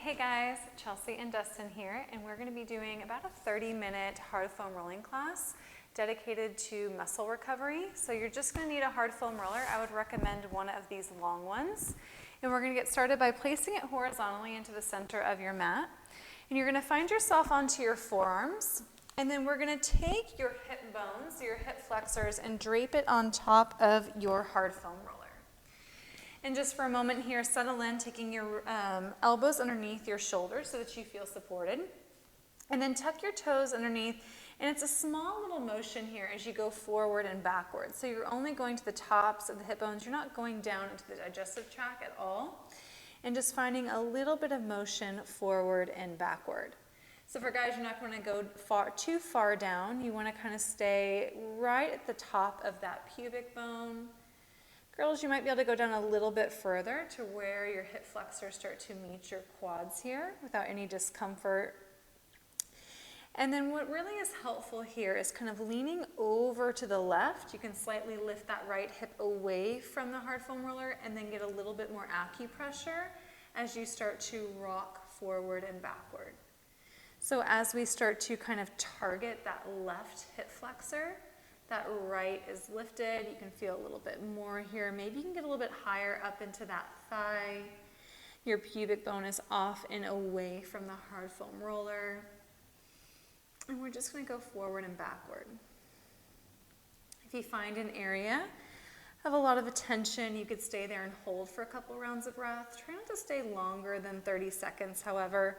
Hey guys, Chelsea and Dustin here, and we're going to be doing about a 30-minute hard foam rolling class dedicated to muscle recovery. So you're just going to need a hard foam roller. I would recommend one of these long ones. And we're going to get started by placing it horizontally into the center of your mat. And you're going to find yourself onto your forearms, and then we're going to take your hip bones, your hip flexors, and drape it on top of your hard foam roller. And just for a moment here, settle in, taking your elbows underneath your shoulders so that you feel supported. And then tuck your toes underneath, and it's a small little motion here as you go forward and backward. So you're only going to the tops of the hip bones. You're not going down into the digestive tract at all. And just finding a little bit of motion forward and backward. So for guys, you're not going to go too far down. You want to kind of stay right at the top of that pubic bone. Girls, you might be able to go down a little bit further to where your hip flexors start to meet your quads here without any discomfort. And then what really is helpful here is kind of leaning over to the left. You can slightly lift that right hip away from the hard foam roller and then get a little bit more acupressure as you start to rock forward and backward. So as we start to kind of target that left hip flexor, that right is lifted. You can feel a little bit more here. Maybe you can get a little bit higher up into that thigh. Your pubic bone is off and away from the hard foam roller. And we're just going to go forward and backward. If you find an area of a lot of attention, you could stay there and hold for a couple rounds of breath. Try not to stay longer than 30 seconds, however.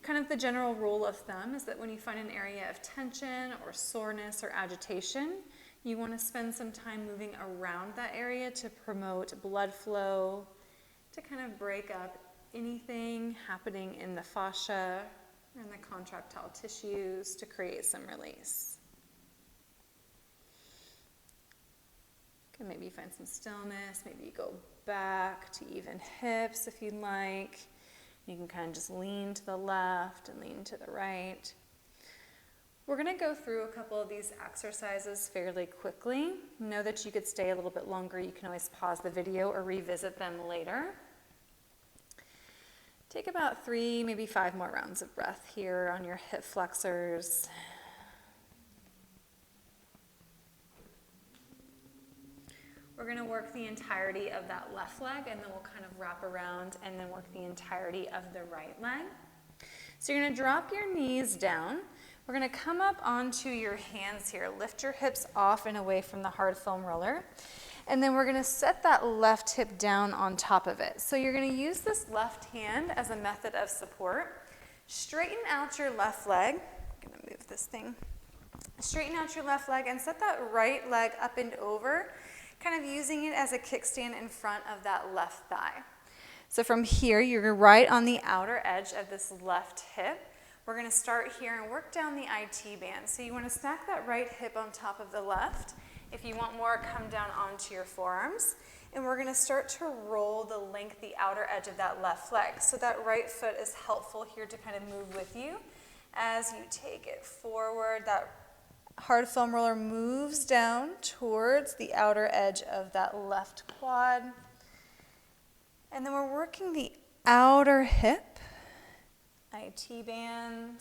Kind of the general rule of thumb is that when you find an area of tension or soreness or agitation, you want to spend some time moving around that area to promote blood flow, to kind of break up anything happening in the fascia and the contractile tissues to create some release. Okay, maybe you find some stillness, maybe you go back to even hips if you'd like. You can kind of just lean to the left and lean to the right. We're going to go through a couple of these exercises fairly quickly. Know that you could stay a little bit longer. You can always pause the video or revisit them later. Take about 3, maybe 5 more rounds of breath here on your hip flexors. We're going to work the entirety of that left leg, and then we'll kind of wrap around and then work the entirety of the right leg. So you're going to drop your knees down. We're going to come up onto your hands here. Lift your hips off and away from the hard foam roller. And then we're going to set that left hip down on top of it. So you're going to use this left hand as a method of support. Straighten out your left leg. I'm going to move this thing. Straighten out your left leg and set that right leg up and over, kind of using it as a kickstand in front of that left thigh. So from here, you're right on the outer edge of this left hip. We're going to start here and work down the IT band. So you want to stack that right hip on top of the left. If you want more, come down onto your forearms. And we're going to start to roll the length, the outer edge of that left leg. So that right foot is helpful here to kind of move with you. As you take it forward, that hard foam roller moves down towards the outer edge of that left quad. And then we're working the outer hip, IT band.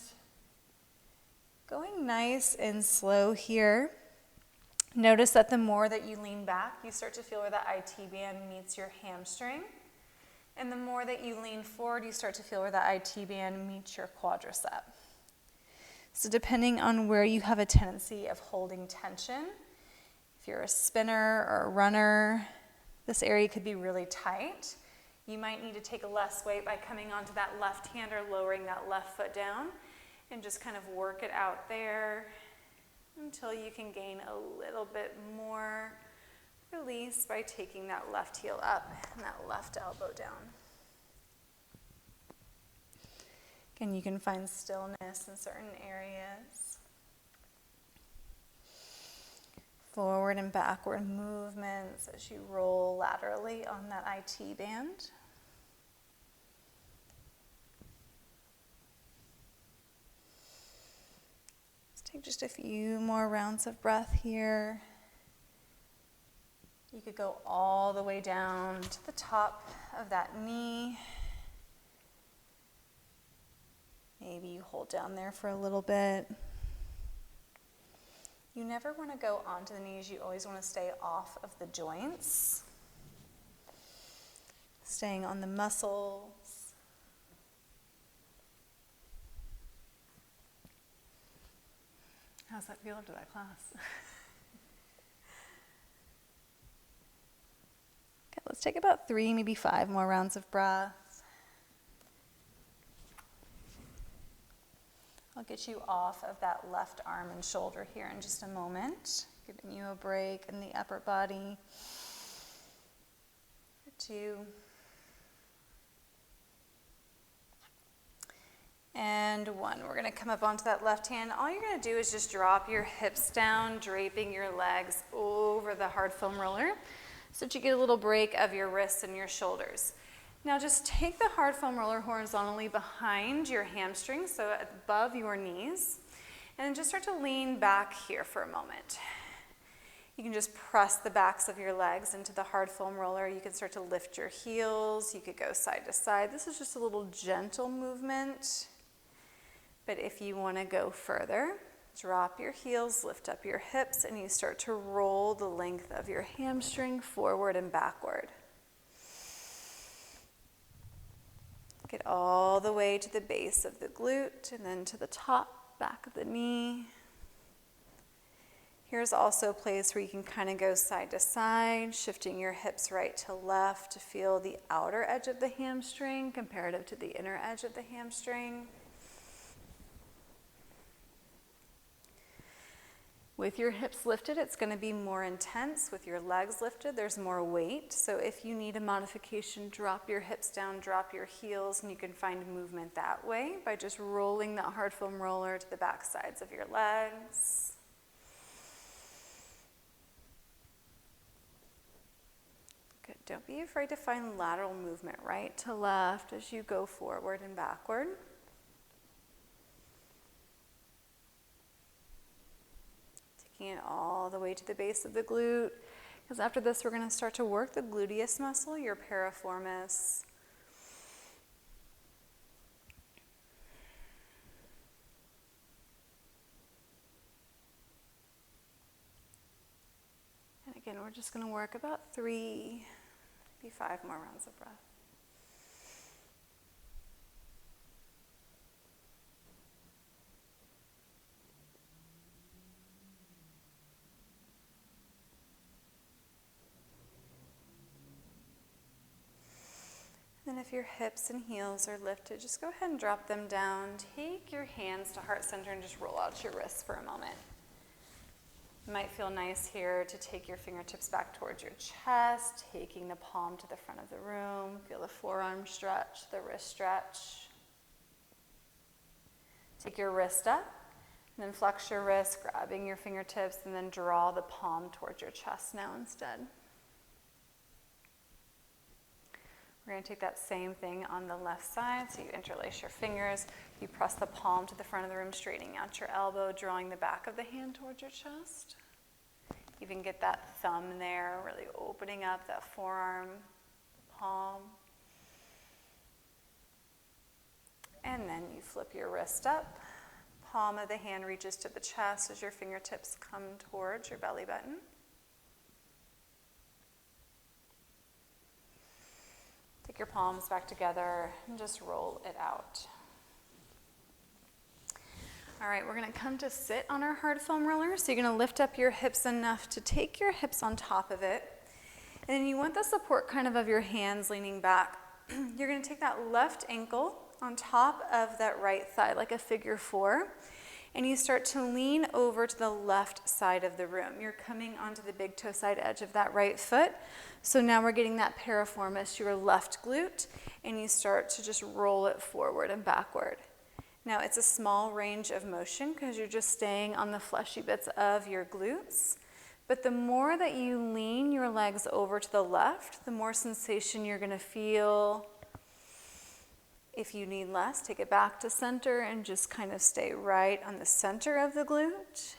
Going nice and slow here. Notice that the more that you lean back, you start to feel where that IT band meets your hamstring. And the more that you lean forward, you start to feel where that IT band meets your quadricep. So depending on where you have a tendency of holding tension, if you're a spinner or a runner, this area could be really tight. You might need to take less weight by coming onto that left hand or lowering that left foot down and just kind of work it out there until you can gain a little bit more release by taking that left heel up and that left elbow down. Again, you can find stillness in certain areas. Forward and backward movements as you roll laterally on that IT band. Let's take just a few more rounds of breath here. You could go all the way down to the top of that knee. hold down there for a little bit. You never want to go onto the knees. You always want to stay off of the joints. Staying on the muscles. How's that feel after that class? Okay, let's take about 3, maybe 5 more rounds of breath. I'll get you off of that left arm and shoulder here in just a moment, giving you a break in the upper body. 2. And 1. We're going to come up onto that left hand. All you're going to do is just drop your hips down, draping your legs over the hard foam roller so that you get a little break of your wrists and your shoulders. Now just take the hard foam roller horizontally behind your hamstrings, so above your knees, and then just start to lean back here for a moment. You can just press the backs of your legs into the hard foam roller. You can start to lift your heels. You could go side to side. This is just a little gentle movement. But if you want to go further, drop your heels, lift up your hips, and you start to roll the length of your hamstring forward and backward. Get all the way to the base of the glute and then to the top, back of the knee. Here's also a place where you can kind of go side to side, shifting your hips right to left to feel the outer edge of the hamstring comparative to the inner edge of the hamstring. With your hips lifted, it's going to be more intense. With your legs lifted, there's more weight. So if you need a modification, drop your hips down, drop your heels, and you can find movement that way by just rolling that hard foam roller to the back sides of your legs. Good. Don't be afraid to find lateral movement, right to left as you go forward and backward. Taking it all the way to the base of the glute, because after this we're going to start to work the gluteus muscle, your piriformis. And again, we're just going to work about 3, maybe 5 more rounds of breath. Then if your hips and heels are lifted, just go ahead and drop them down. Take your hands to heart center and just roll out your wrists for a moment. It might feel nice here to take your fingertips back towards your chest, taking the palm to the front of the room. Feel the forearm stretch, the wrist stretch. Take your wrist up, and then flex your wrist, grabbing your fingertips, and then draw the palm towards your chest now instead. We're going to take that same thing on the left side. So you interlace your fingers, you press the palm to the front of the room, straightening out your elbow, drawing the back of the hand towards your chest. Even get that thumb there, really opening up that forearm, palm. And then you flip your wrist up. Palm of the hand reaches to the chest as your fingertips come towards your belly button. Take your palms back together and just roll it out. All right, we're going to come to sit on our hard foam roller. So you're going to lift up your hips enough to take your hips on top of it. And then you want the support kind of your hands leaning back. You're going to take that left ankle on top of that right thigh like a figure 4. And you start to lean over to the left side of the room. You're coming onto the big toe side edge of that right foot. So now we're getting that piriformis, your left glute, and you start to just roll it forward and backward. Now it's a small range of motion because you're just staying on the fleshy bits of your glutes. But the more that you lean your legs over to the left, the more sensation you're going to feel. If you need less, take it back to center and just kind of stay right on the center of the glute.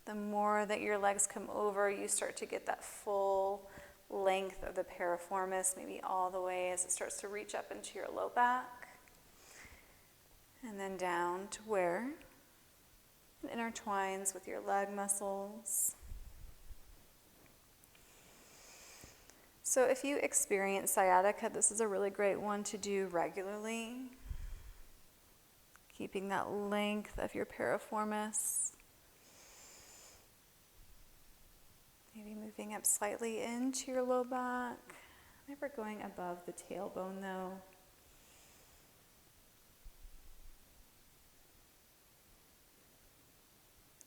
The more that your legs come over, you start to get that full length of the piriformis, maybe all the way as it starts to reach up into your low back. And then down to where it intertwines with your leg muscles. So if you experience sciatica, this is a really great one to do regularly. Keeping that length of your piriformis. Maybe moving up slightly into your low back. Never going above the tailbone though.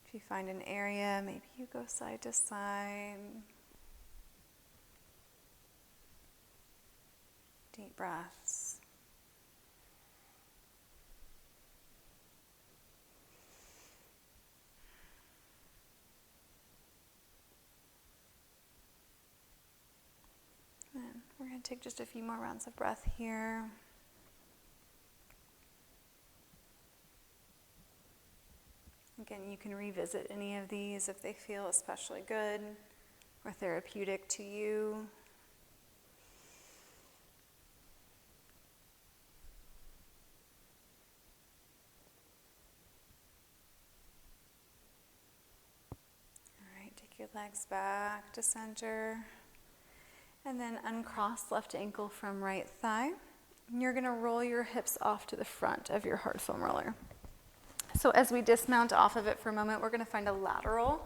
If you find an area, maybe you go side to side. Deep breaths. And we're going to take just a few more rounds of breath here. Again, you can revisit any of these if they feel especially good or therapeutic to you. All right, take your legs back to center. And then uncross left ankle from right thigh. And you're going to roll your hips off to the front of your hard foam roller. So as we dismount off of it for a moment, we're going to find a lateral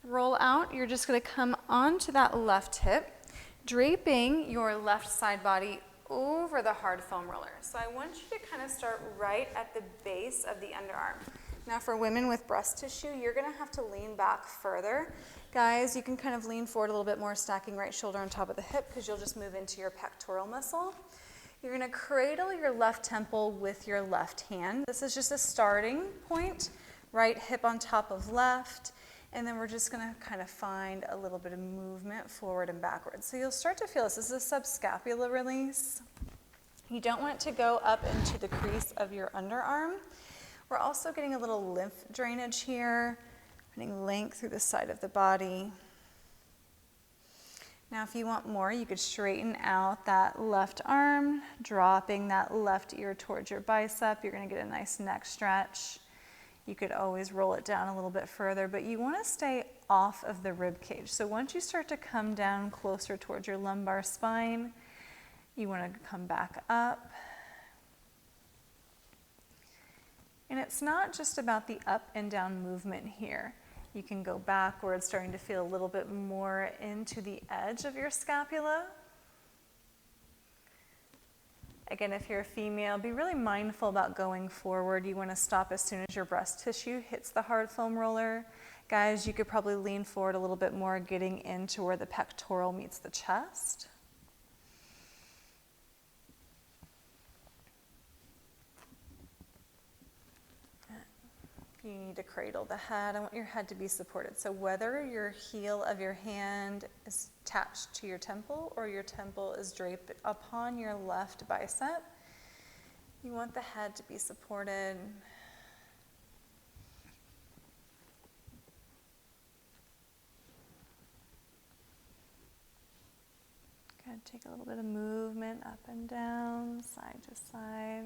roll out. You're just going to come onto that left hip, draping your left side body over the hard foam roller. So I want you to kind of start right at the base of the underarm. Now for women with breast tissue, you're going to have to lean back further. Guys, you can kind of lean forward a little bit more, stacking right shoulder on top of the hip because you'll just move into your pectoral muscle. You're going to cradle your left temple with your left hand. This is just a starting point. Right hip on top of left. And then we're just going to kind of find a little bit of movement forward and backwards. So you'll start to feel this. This is a subscapular release. You don't want it to go up into the crease of your underarm. We're also getting a little lymph drainage here, putting length through the side of the body. Now if you want more, you could straighten out that left arm, dropping that left ear towards your bicep. You're going to get a nice neck stretch. You could always roll it down a little bit further, but you want to stay off of the rib cage. So once you start to come down closer towards your lumbar spine, you want to come back up. And it's not just about the up and down movement here. You can go backwards, starting to feel a little bit more into the edge of your scapula. Again, if you're a female, be really mindful about going forward. You want to stop as soon as your breast tissue hits the hard foam roller. Guys, you could probably lean forward a little bit more, getting into where the pectoral meets the chest. You need to cradle the head. I want your head to be supported. So whether your heel of your hand is attached to your temple or your temple is draped upon your left bicep, you want the head to be supported. Good. Take a little bit of movement up and down, side to side.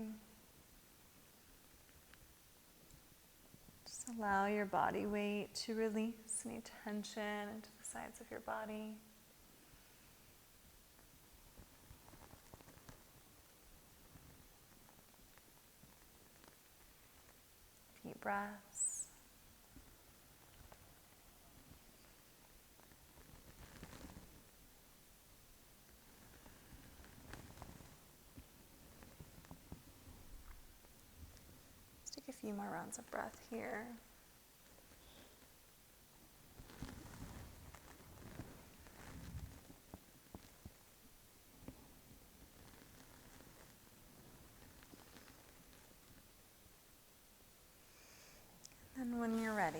Allow your body weight to release any tension into the sides of your body. Deep breaths. Take a few more rounds of breath here. And when you're ready,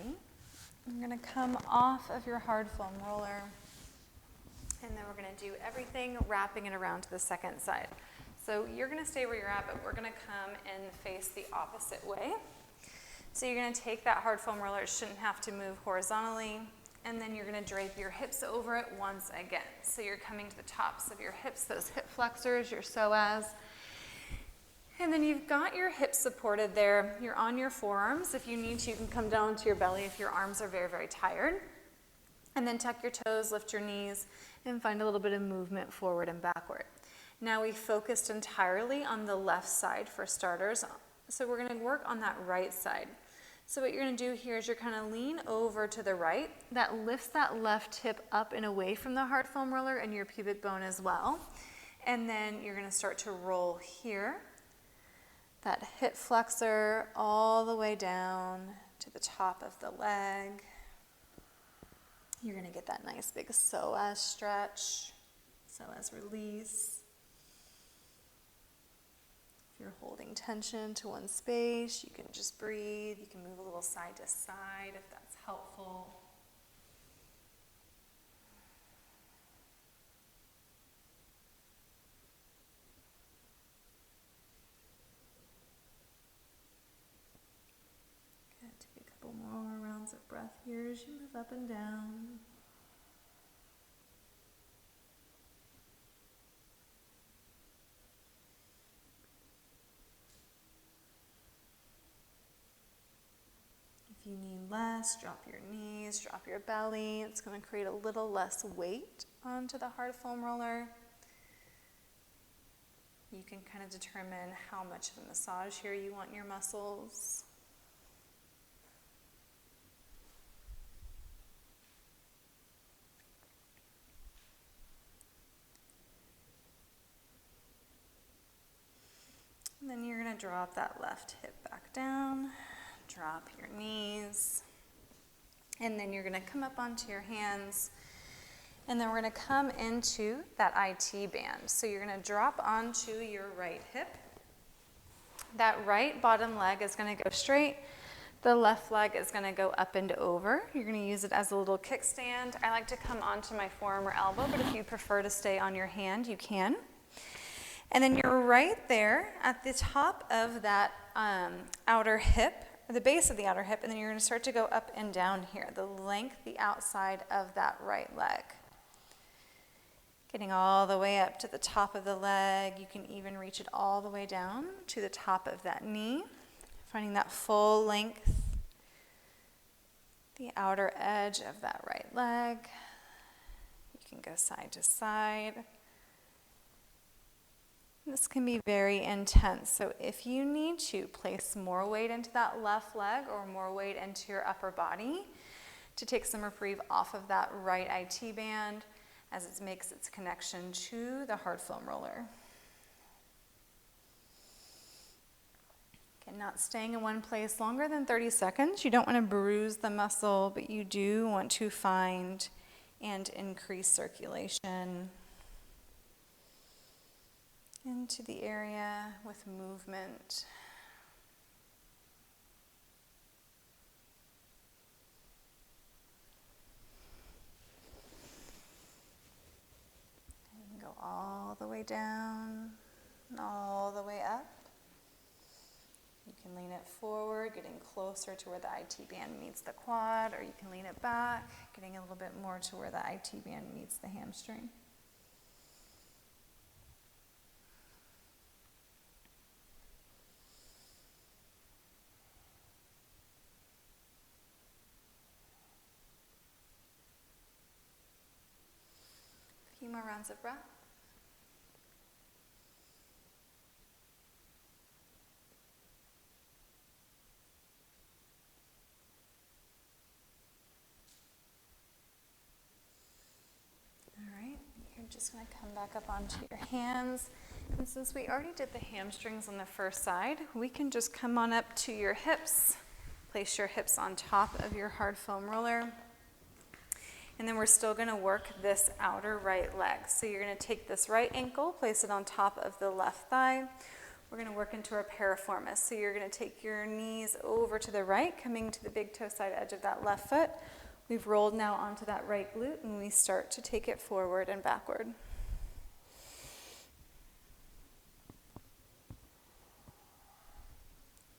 you're going to come off of your hard foam roller, and then we're going to do everything wrapping it around to the second side. So you're going to stay where you're at, but we're going to come and face the opposite way. So you're going to take that hard foam roller, it shouldn't have to move horizontally, and then you're going to drape your hips over it once again. So you're coming to the tops of your hips, those hip flexors, your psoas, And then you've got your hips supported there. You're on your forearms. If you need to, you can come down to your belly if your arms are very, very tired. And then tuck your toes, lift your knees, and find a little bit of movement forward and backward. Now we focused entirely on the left side for starters. So we're going to work on that right side. So what you're going to do here is you're kind of lean over to the right. That lifts that left hip up and away from the hard foam roller and your pubic bone as well. And then you're going to start to roll here. That hip flexor all the way down to the top of the leg. You're going to get that nice big psoas stretch, psoas release. If you're holding tension to one space, you can just breathe. You can move a little side to side if that's helpful. Good. Take a couple more rounds of breath here as you move up and down. If you need less, drop your knees, drop your belly. It's going to create a little less weight onto the hard foam roller. You can kind of determine how much of a massage here you want in your muscles. And then you're going to drop that left hip back down. Drop your knees, and then you're going to come up onto your hands, and then we're going to come into that IT band. So you're going to drop onto your right hip. That right bottom leg is going to go straight. The left leg is going to go up and over. You're going to use it as a little kickstand. I like to come onto my forearm or elbow, but if you prefer to stay on your hand, you can. And then you're right there at the top of that outer hip, the base of the outer hip, and then you're going to start to go up and down here, the length, the outside of that right leg. Getting all the way up to the top of the leg. You can even reach it all the way down to the top of that knee. Finding that full length, the outer edge of that right leg. You can go side to side. This can be very intense, so if you need to place more weight into that left leg or more weight into your upper body to take some reprieve off of that right IT band as it makes its connection to the hard foam roller. Again, not staying in one place longer than 30 seconds. You don't want to bruise the muscle, but you do want to find and increase circulation into the area with movement. And go all the way down and all the way up. You can lean it forward, getting closer to where the IT band meets the quad, or you can lean it back, getting a little bit more to where the IT band meets the hamstring. A few more rounds of breath. You're just going to come back up onto your hands. And since we already did the hamstrings on the first side, we can just come on up to your hips. Place your hips on top of your hard foam roller. And then we're still going to work this outer right leg. So you're going to take this right ankle, place it on top of the left thigh. We're going to work into our piriformis. So you're going to take your knees over to the right, coming to the big toe side edge of that left foot. We've rolled now onto that right glute, and we start to take it forward and backward.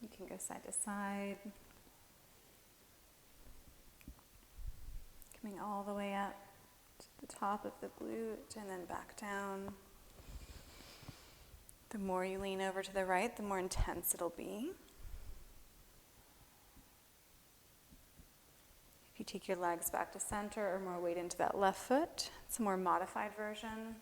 You can go side to side. Coming all the way up to the top of the glute and then back down. The more you lean over to the right, the more intense it'll be. If you take your legs back to center or more weight into that left foot, it's a more modified version.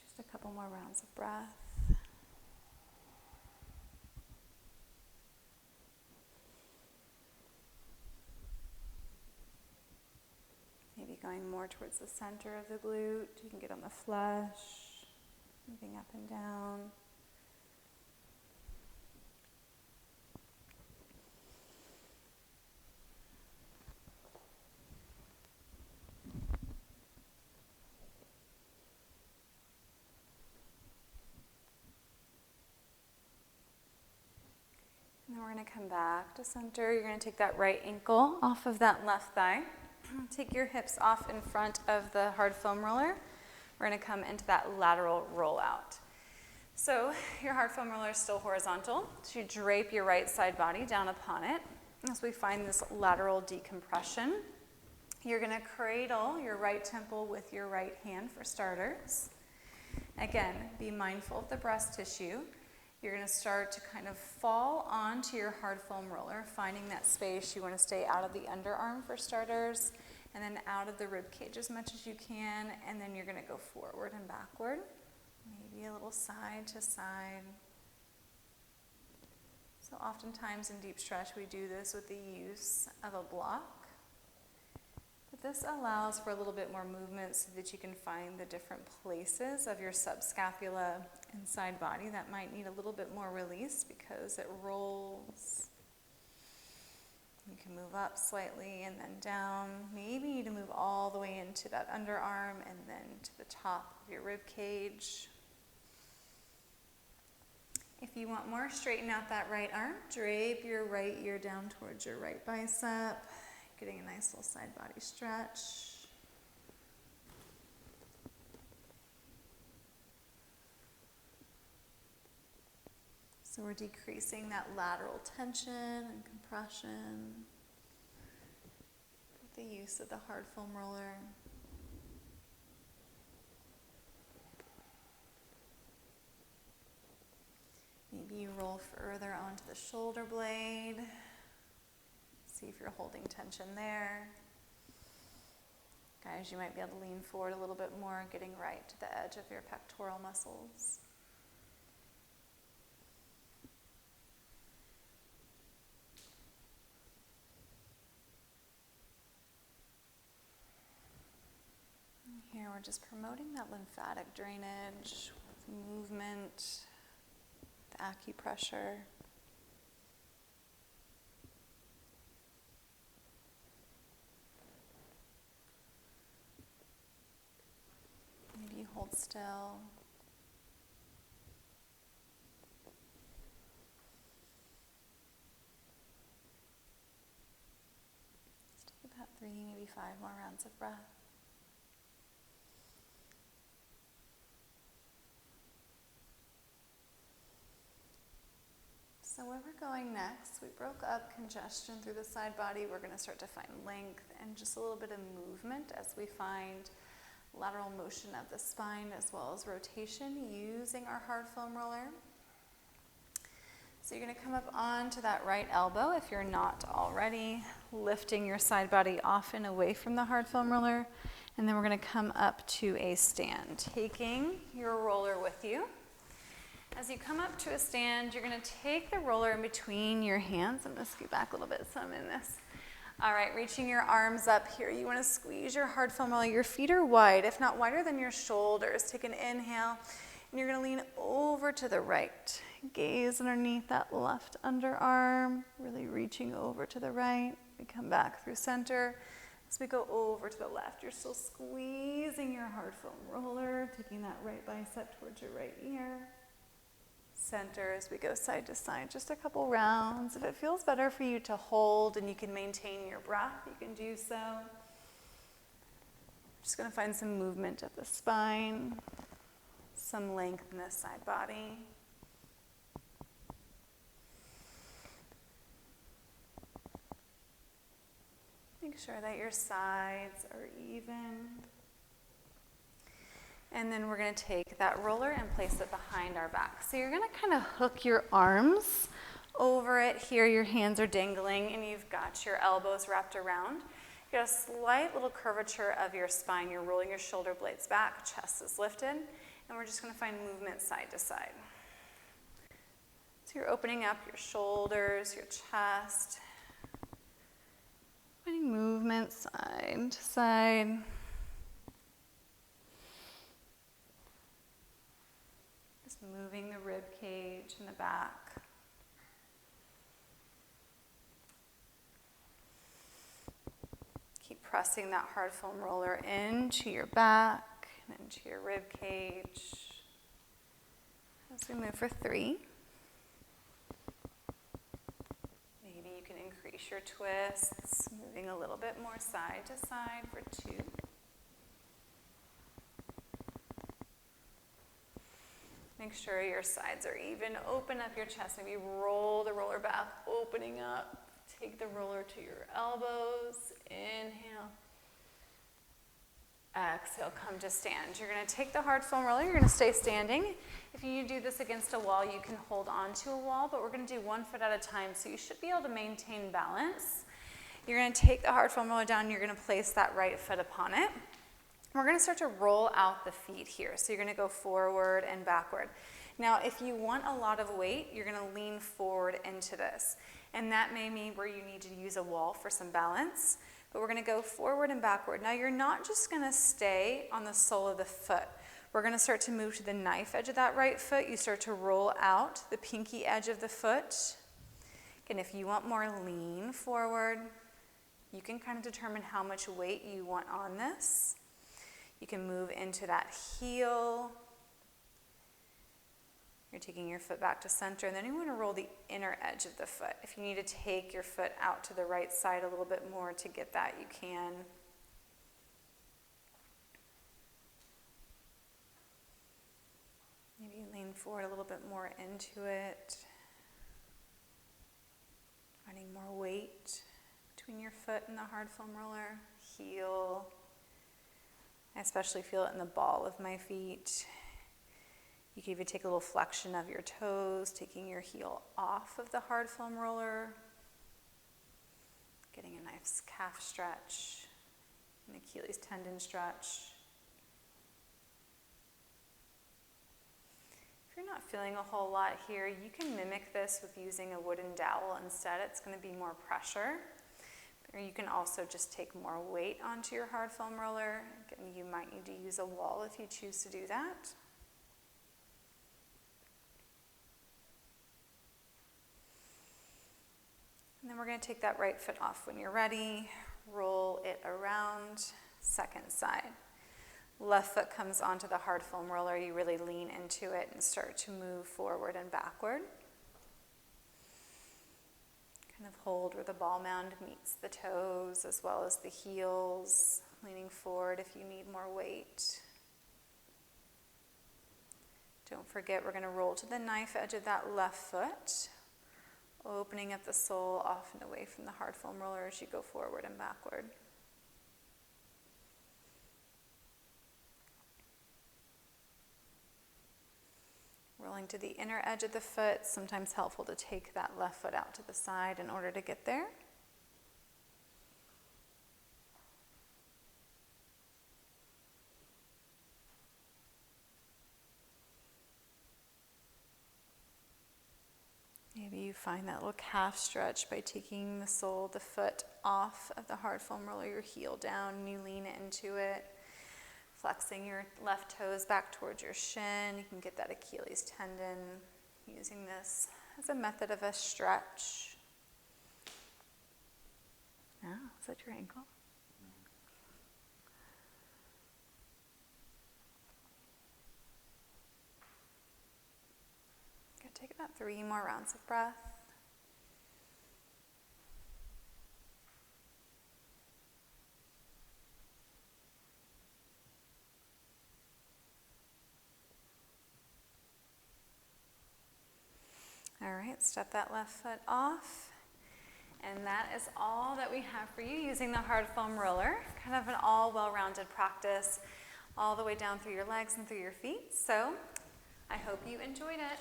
Just a couple more rounds of breath. Maybe going more towards the center of the glute. You can get on the flesh, moving up and down. And then we're going to come back to center. You're going to take that right ankle off of that left thigh. Take your hips off in front of the hard foam roller. We're going to come into that lateral rollout. So your hard foam roller is still horizontal. So you drape your right side body down upon it as we find this lateral decompression. You're going to cradle your right temple with your right hand for starters. Again, be mindful of the breast tissue. You're going to start to kind of fall onto your hard foam roller, finding that space. You want to stay out of the underarm for starters, and then out of the rib cage as much as you can, and then you're going to go forward and backward, maybe a little side to side. So oftentimes in deep stretch we do this with the use of a block. But this allows for a little bit more movement so that you can find the different places of your subscapula and side body that might need a little bit more release because it rolls. You can move up slightly and then down. Maybe you need to move all the way into that underarm and then to the top of your rib cage. If you want more, straighten out that right arm. Drape your right ear down towards your right bicep. Getting a nice little side body stretch. So we're decreasing that lateral tension and compression with the use of the hard foam roller. Maybe you roll further onto the shoulder blade. See if you're holding tension there. Guys, you might be able to lean forward a little bit more, getting right to the edge of your pectoral muscles. And here we're just promoting that lymphatic drainage with movement, with acupressure. Maybe you hold still. Let's take about 3, maybe 5 more rounds of breath. So where we're going next, we broke up congestion through the side body. We're going to start to find length and just a little bit of movement as we find lateral motion of the spine as well as rotation using our hard foam roller. So you're going to come up onto that right elbow if you're not already, lifting your side body off and away from the hard foam roller. And then we're going to come up to a stand, taking your roller with you. As you come up to a stand, you're going to take the roller in between your hands. I'm going to scoot back a little bit so I'm in this. All right, reaching your arms up here. You want to squeeze your hard foam roller. Your feet are wide, if not wider than your shoulders. Take an inhale, and you're going to lean over to the right. Gaze underneath that left underarm, really reaching over to the right. We come back through center. As we go over to the left, you're still squeezing your hard foam roller, taking that right bicep towards your right ear. Center as we go side to side, just a couple rounds. If it feels better for you to hold and you can maintain your breath, you can do so. Just going to find some movement of the spine. some length in this side body. Make sure that your sides are even. And then we're going to take that roller and place it behind our back. So you're going to kind of hook your arms over it. Here your hands are dangling and you've got your elbows wrapped around. You got a slight little curvature of your spine. You're rolling your shoulder blades back, chest is lifted, and we're just going to find movement side to side. So you're opening up your shoulders, your chest, finding movement side to side. Just moving the rib cage in the back. Keep pressing that hard foam roller into your back and into your rib cage as we move for 3. Maybe you can increase your twists, moving a little bit more side to side for 2. Make sure your sides are even. Open up your chest. Maybe roll the roller back, opening up. Take the roller to your elbows. Inhale. Exhale, come to stand. You're going to take the hard foam roller. You're going to stay standing. If you do this against a wall, you can hold on to a wall, but we're going to do 1 foot at a time, so you should be able to maintain balance. You're going to take the hard foam roller down. You're going to place that right foot upon it. We're going to start to roll out the feet here. So you're going to go forward and backward. Now, if you want a lot of weight, you're going to lean forward into this. And that may mean where you need to use a wall for some balance. But we're going to go forward and backward. Now, you're not just going to stay on the sole of the foot. We're going to start to move to the knife edge of that right foot. You start to roll out the pinky edge of the foot. Again, if you want more lean forward, you can kind of determine how much weight you want on this. You can move into that heel. You're taking your foot back to center, and then you want to roll the inner edge of the foot. If you need to take your foot out to the right side a little bit more to get that, you can. Maybe you lean forward a little bit more into it. Finding more weight between your foot and the hard foam roller. Heel. I especially feel it in the ball of my feet. You can even take a little flexion of your toes, taking your heel off of the hard foam roller, getting a nice calf stretch, an Achilles tendon stretch. If you're not feeling a whole lot here, you can mimic this with using a wooden dowel instead. It's going to be more pressure. Or you can also just take more weight onto your hard foam roller. Again, you might need to use a wall if you choose to do that. And then we're going to take that right foot off when you're ready. Roll it around, second side. Left foot comes onto the hard foam roller. You really lean into it and start to move forward and backward. Kind of hold where the ball mound meets the toes as well as the heels, leaning forward if you need more weight. Don't forget, we're going to roll to the knife edge of that left foot, opening up the sole off and away from the hard foam roller as you go forward and backward. Rolling to the inner edge of the foot, sometimes helpful to take that left foot out to the side in order to get there. Maybe you find that little calf stretch by taking the sole of the foot off of the hard foam roller, your heel down, and you lean into it. Flexing your left toes back towards your shin. You can get that Achilles tendon using this as a method of a stretch. Oh, is that your ankle? Good. Take about 3 more rounds of breath. All right, step that left foot off. And that is all that we have for you using the hard foam roller. Kind of an all well-rounded practice all the way down through your legs and through your feet. So I hope you enjoyed it.